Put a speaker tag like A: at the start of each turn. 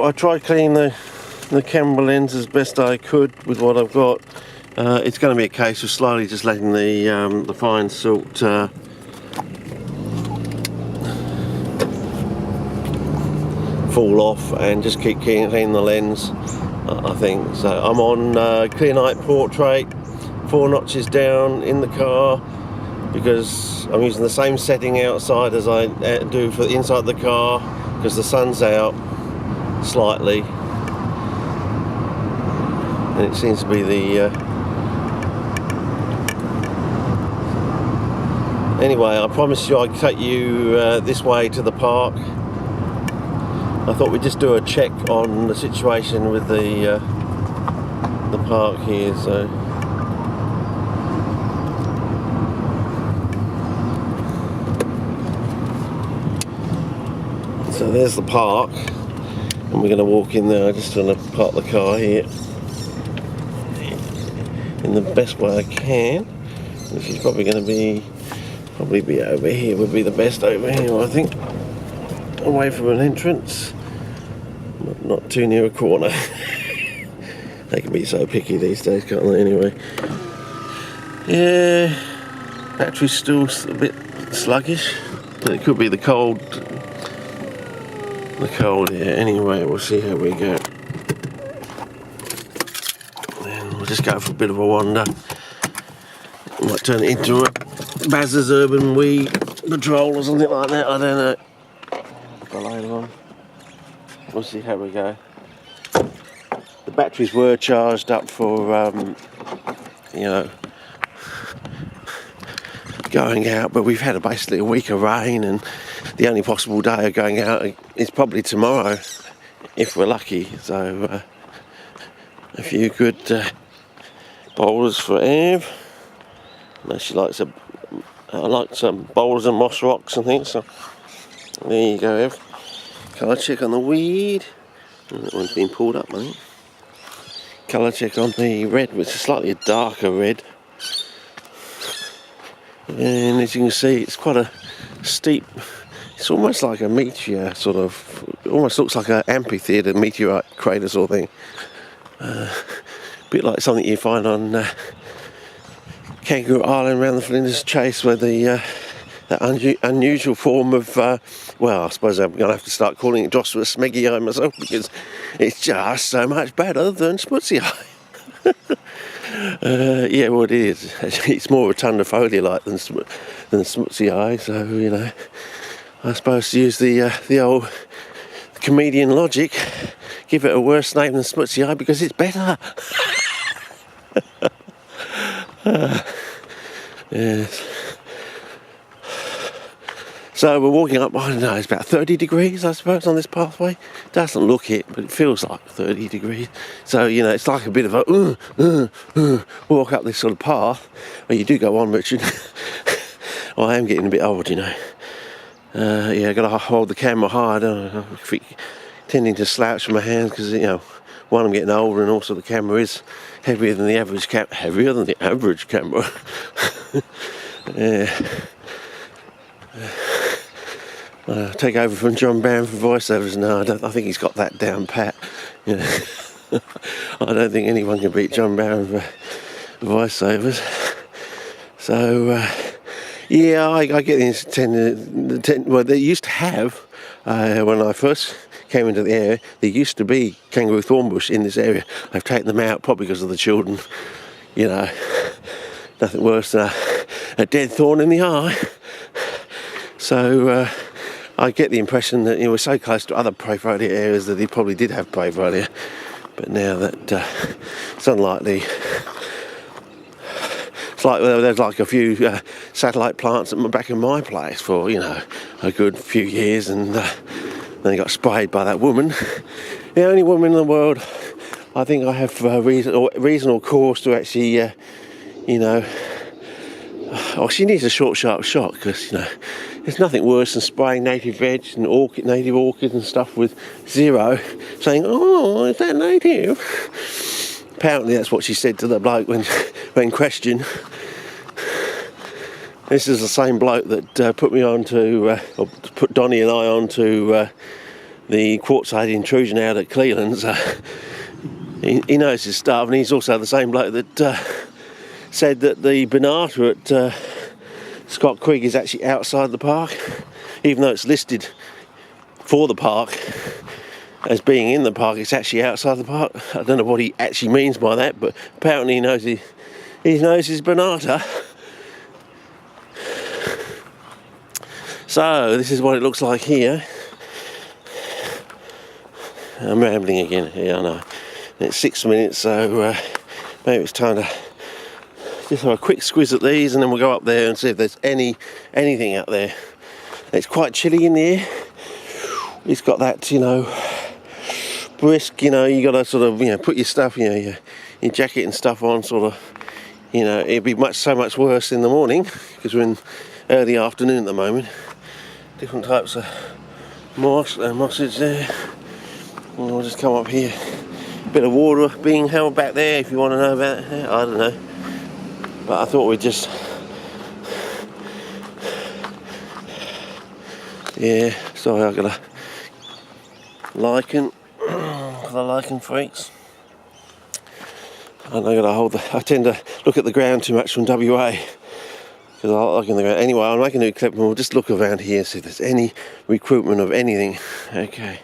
A: I tried cleaning the camera lens as best I could with what I've got. It's going to be a case of slowly just letting the fine silt fall off and just keep cleaning the lens, I think. So I'm on clear night portrait, 4 notches down in the car, because I'm using the same setting outside as I do for the inside the car, because the sun's out slightly, and it seems to be the anyway, I promised you I'd take you this way to the park. I thought we'd just do a check on the situation with the park here. So there's the park, and we're going to walk in there. I'm just going to park the car here in the best way I can, which is probably going to probably be over here. Would be the best over here, I think, away from an entrance, but not too near a corner. They can be so picky these days, can't they? Anyway, yeah, battery's still a bit sluggish, but it could be the cold. Here. Anyway, we'll see how we go. Then we'll just go for a bit of a wander. Might turn it into a BAZZA's Urban Weed Patrol or something like that. I don't know. But later on, we'll see how we go. The batteries were charged up for, going out, but we've had basically a week of rain, and the only possible day of going out is probably tomorrow, if we're lucky. So a few good boulders for Ev. She likes I like some boulders and moss rocks and things. So there you go, Ev. Colour check on the weed. That one's been pulled up, I think. Colour check on the red, which is slightly a darker red. And as you can see, it's quite a steep, it's almost like a meteor, sort of, almost looks like an amphitheatre meteorite crater sort of thing. A bit like something you find on Kangaroo Island around the Flinders Chase, where that unusual form of, well, I suppose I'm going to have to start calling it Joshua Smeggy Eye myself, because it's just so much better than Smutsy Eye. Yeah, well, it is. It's more of a tundifolia-like than Smutsy Eye, so, I suppose to use the old comedian logic, give it a worse name than Smutsy Eye because it's better. Yes. So we're walking up, I don't know, it's about 30 degrees, I suppose, on this pathway. Doesn't look it, but it feels like 30 degrees. So, it's like a bit of a walk up this sort of path. Well, you do go on, Richard. I am getting a bit old, Yeah, I've got to hold the camera high. I don't know, tending to slouch from my hands because, one, I'm getting older, and also the camera is heavier than the average camera. Yeah. Take over from John Barron for voiceovers. No, I think he's got that down pat. I don't think anyone can beat John Barron for voiceovers. So, yeah, I get the well, they used to have, when I first came into the area, there used to be kangaroo thornbush in this area. I've taken them out probably because of the children. Nothing worse than a dead thorn in the eye. So I get the impression that we're so close to other prayfolia areas that he probably did have prayfolia, but now that it's unlikely. It's like there's like a few satellite plants at the back of my place for a good few years, and then they got sprayed by that woman, the only woman in the world. I think I have reason or cause to actually, she needs a short, sharp shot, because there's nothing worse than spraying native veg and native orchids and stuff with zero, saying, "Oh, is that native?" Apparently, that's what she said to the bloke when questioned. This is the same bloke that put me on to, or put Donnie and I on to the quartzite intrusion out at Cleland's. He knows his stuff, and he's also the same bloke that said that the Bonata at Scott Creek is actually outside the park, even though it's listed for the park as being in the park. It's actually outside the park. I don't know what he actually means by that, but apparently he knows he knows his Bonata. So this is what it looks like here. I'm rambling again. Yeah, I know. It's 6 minutes, so maybe it's time to just have a quick squiz at these, and then we'll go up there and see if there's anything out there. It's quite chilly in the air. It's got that, you know, brisk, you know, you got to sort of, you know, put your stuff, you know, your jacket and stuff on, sort of, you know. It'd be so much worse in the morning because we're in early afternoon at the moment. Different types of mosses there. And we'll just come up here. Bit of water being held back there if you want to know about it. I don't know. But I thought we'd just... Yeah, sorry, I've got a lichen for the lichen freaks. And I tend to look at the ground too much from WA. Because I like looking at the ground. Anyway, I'll make a new clip and we'll just look around here, see if there's any recruitment of anything. Okay.